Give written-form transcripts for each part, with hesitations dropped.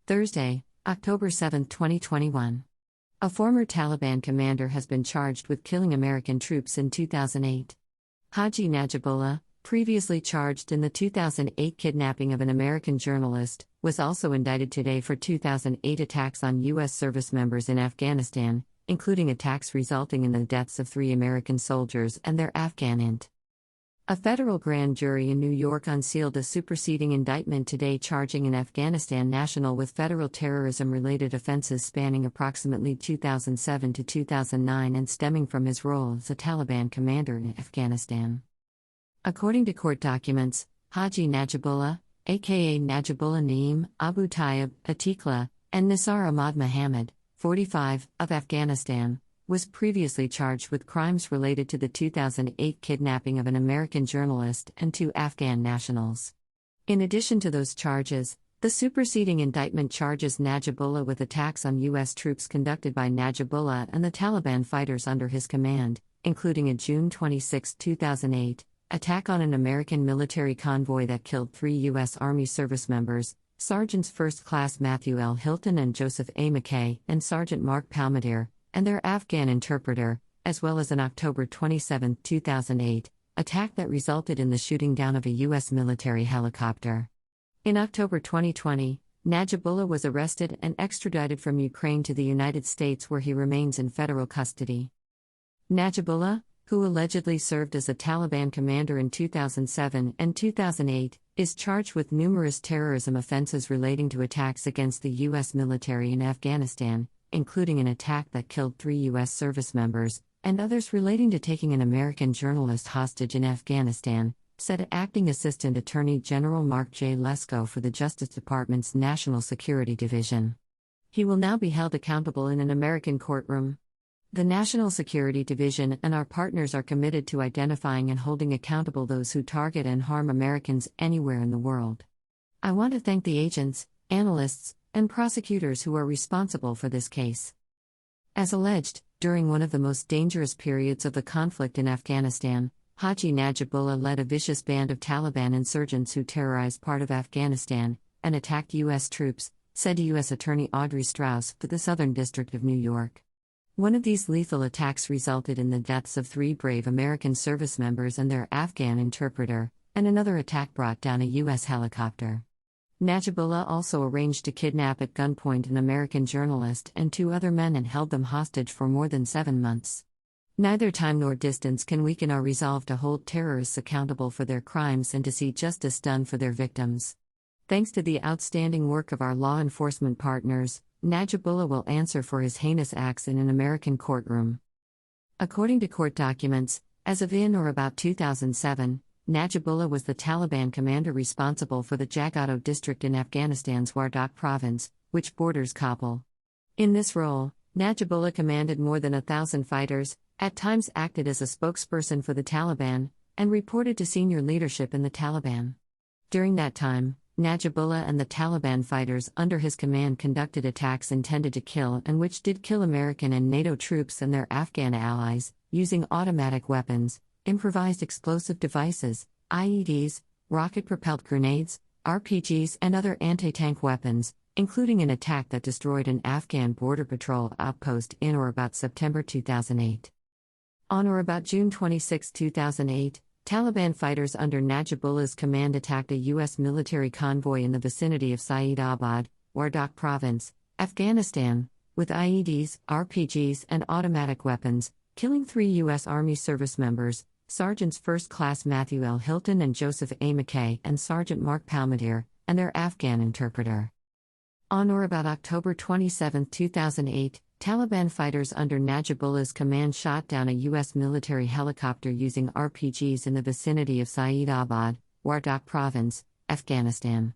Thursday, October 7, 2021. A former Taliban commander has been charged with killing American troops in 2008. Haji Najibullah, previously charged in the 2008 kidnapping of an American journalist, was also indicted today for 2008 attacks on U.S. service members in Afghanistan, including attacks resulting in the deaths of 3 American soldiers and their Afghan int. A federal grand jury in New York unsealed a superseding indictment today charging an Afghanistan national with federal terrorism-related offenses spanning approximately 2007 to 2009 and stemming from his role as a Taliban commander in Afghanistan. According to court documents, Haji Najibullah, aka Najibullah Naim, Abu Tayeb, Atiqullah, and Nesar Ahmad Mohammad, 45, of Afghanistan, was previously charged with crimes related to the 2008 kidnapping of an American journalist and 2 Afghan nationals. In addition to those charges, the superseding indictment charges Najibullah with attacks on U.S. troops conducted by Najibullah and the Taliban fighters under his command, including a June 26, 2008, attack on an American military convoy that killed 3 U.S. Army service members, Sergeants First Class Matthew L. Hilton and Joseph A. McKay, and Sergeant Mark Palmateer, and their Afghan interpreter, as well as an October 27, 2008, attack that resulted in the shooting down of a U.S. military helicopter. In October 2020, Najibullah was arrested and extradited from Ukraine to the United States, where he remains in federal custody. Najibullah, who allegedly served as a Taliban commander in 2007 and 2008, is charged with numerous terrorism offenses relating to attacks against the U.S. military in Afghanistan, including an attack that killed 3 U.S. service members, and others relating to taking an American journalist hostage in Afghanistan, said Acting Assistant Attorney General Mark J. Lesko for the Justice Department's National Security Division. He will now be held accountable in an American courtroom. The National Security Division and our partners are committed to identifying and holding accountable those who target and harm Americans anywhere in the world. I want to thank the agents, analysts, and prosecutors who are responsible for this case. As alleged, during one of the most dangerous periods of the conflict in Afghanistan, Haji Najibullah led a vicious band of Taliban insurgents who terrorized part of Afghanistan and attacked U.S. troops, said U.S. Attorney Audrey Strauss for the Southern District of New York. One of these lethal attacks resulted in the deaths of 3 brave American service members and their Afghan interpreter, and another attack brought down a U.S. helicopter. Najibullah also arranged to kidnap at gunpoint an American journalist and 2 other men and held them hostage for more than 7 months. Neither time nor distance can weaken our resolve to hold terrorists accountable for their crimes and to see justice done for their victims. Thanks to the outstanding work of our law enforcement partners, Najibullah will answer for his heinous acts in an American courtroom. According to court documents, as of in or about 2007, Najibullah was the Taliban commander responsible for the Jagato district in Afghanistan's Wardak province, which borders Kabul. In this role, Najibullah commanded more than 1,000 fighters, at times acted as a spokesperson for the Taliban, and reported to senior leadership in the Taliban. During that time, Najibullah and the Taliban fighters under his command conducted attacks intended to kill and which did kill American and NATO troops and their Afghan allies, using automatic weapons, improvised explosive devices, IEDs, rocket-propelled grenades, RPGs and other anti-tank weapons, including an attack that destroyed an Afghan border patrol outpost in or about September 2008. On or about June 26, 2008, Taliban fighters under Najibullah's command attacked a U.S. military convoy in the vicinity of Saeedabad, Wardak province, Afghanistan, with IEDs, RPGs and automatic weapons, killing 3 U.S. Army service members, Sergeants First Class Matthew L. Hilton and Joseph A. McKay and Sergeant Mark Palmateer, and their Afghan interpreter. On or about October 27, 2008, Taliban fighters under Najibullah's command shot down a U.S. military helicopter using RPGs in the vicinity of Saeedabad, Wardak province, Afghanistan.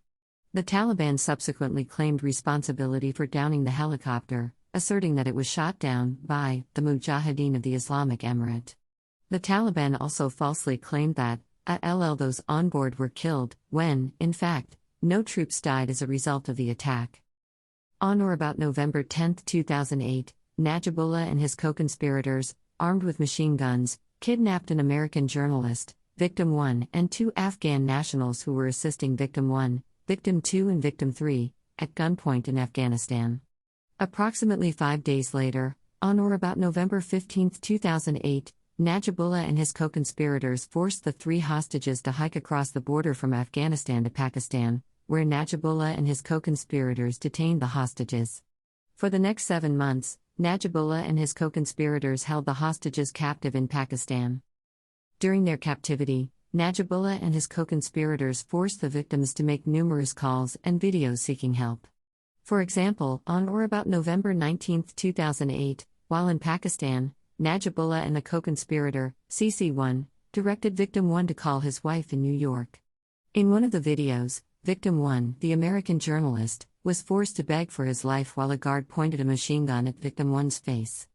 The Taliban subsequently claimed responsibility for downing the helicopter, asserting that it was shot down by the Mujahideen of the Islamic Emirate. The Taliban also falsely claimed that those on board were killed, when, in fact, no troops died as a result of the attack. On or about November 10, 2008, Najibullah and his co-conspirators, armed with machine guns, kidnapped an American journalist, Victim 1, and 2 Afghan nationals who were assisting Victim 1, Victim 2 and Victim 3, at gunpoint in Afghanistan. Approximately 5 days later, on or about November 15, 2008, Najibullah and his co-conspirators forced the 3 hostages to hike across the border from Afghanistan to Pakistan, where Najibullah and his co-conspirators detained the hostages. For the next 7 months, Najibullah and his co-conspirators held the hostages captive in Pakistan. During their captivity, Najibullah and his co-conspirators forced the victims to make numerous calls and videos seeking help. For example, on or about November 19, 2008, while in Pakistan, Najibullah and the co-conspirator, CC1, directed Victim 1 to call his wife in New York. In one of the videos, Victim 1, the American journalist, was forced to beg for his life while a guard pointed a machine gun at Victim 1's face.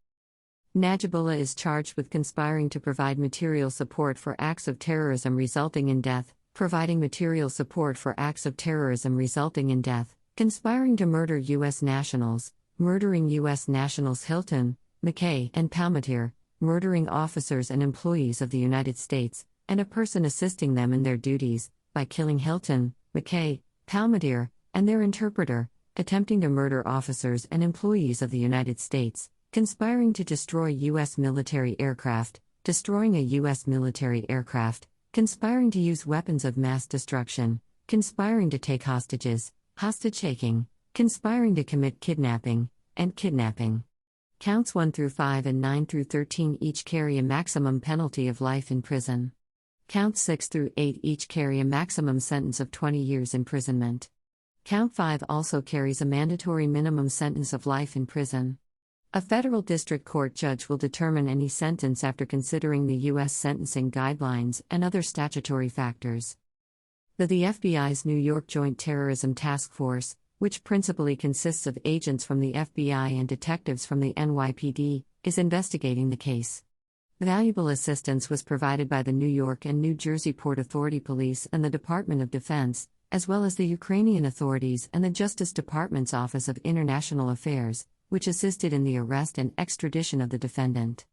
Najibullah is charged with conspiring to provide material support for acts of terrorism resulting in death, providing material support for acts of terrorism resulting in death, conspiring to murder U.S. nationals, murdering U.S. nationals Hilton, McKay, and Palmateer, murdering officers and employees of the United States, and a person assisting them in their duties, by killing Hilton, McKay, Palmateer, and their interpreter, attempting to murder officers and employees of the United States, conspiring to destroy U.S. military aircraft, destroying a U.S. military aircraft, conspiring to use weapons of mass destruction, conspiring to take hostages, hostage-taking, conspiring to commit kidnapping, and kidnapping. Counts 1 through 5 and 9 through 13 each carry a maximum penalty of life in prison. Counts 6 through 8 each carry a maximum sentence of 20 years imprisonment. Count 5 also carries a mandatory minimum sentence of life in prison. A federal district court judge will determine any sentence after considering the U.S. sentencing guidelines and other statutory factors. The FBI's New York Joint Terrorism Task Force, which principally consists of agents from the FBI and detectives from the NYPD, is investigating the case. Valuable assistance was provided by the New York and New Jersey Port Authority Police and the Department of Defense, as well as the Ukrainian authorities and the Justice Department's Office of International Affairs, which assisted in the arrest and extradition of the defendant.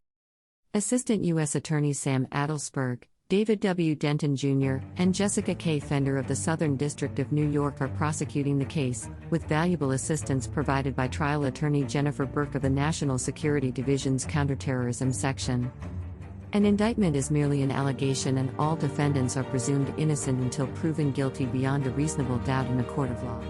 Assistant U.S. Attorneys Sam Adelsberg, David W. Denton Jr., and Jessica K. Fender of the Southern District of New York are prosecuting the case, with valuable assistance provided by trial attorney Jennifer Burke of the National Security Division's Counterterrorism Section. An indictment is merely an allegation, and all defendants are presumed innocent until proven guilty beyond a reasonable doubt in a court of law.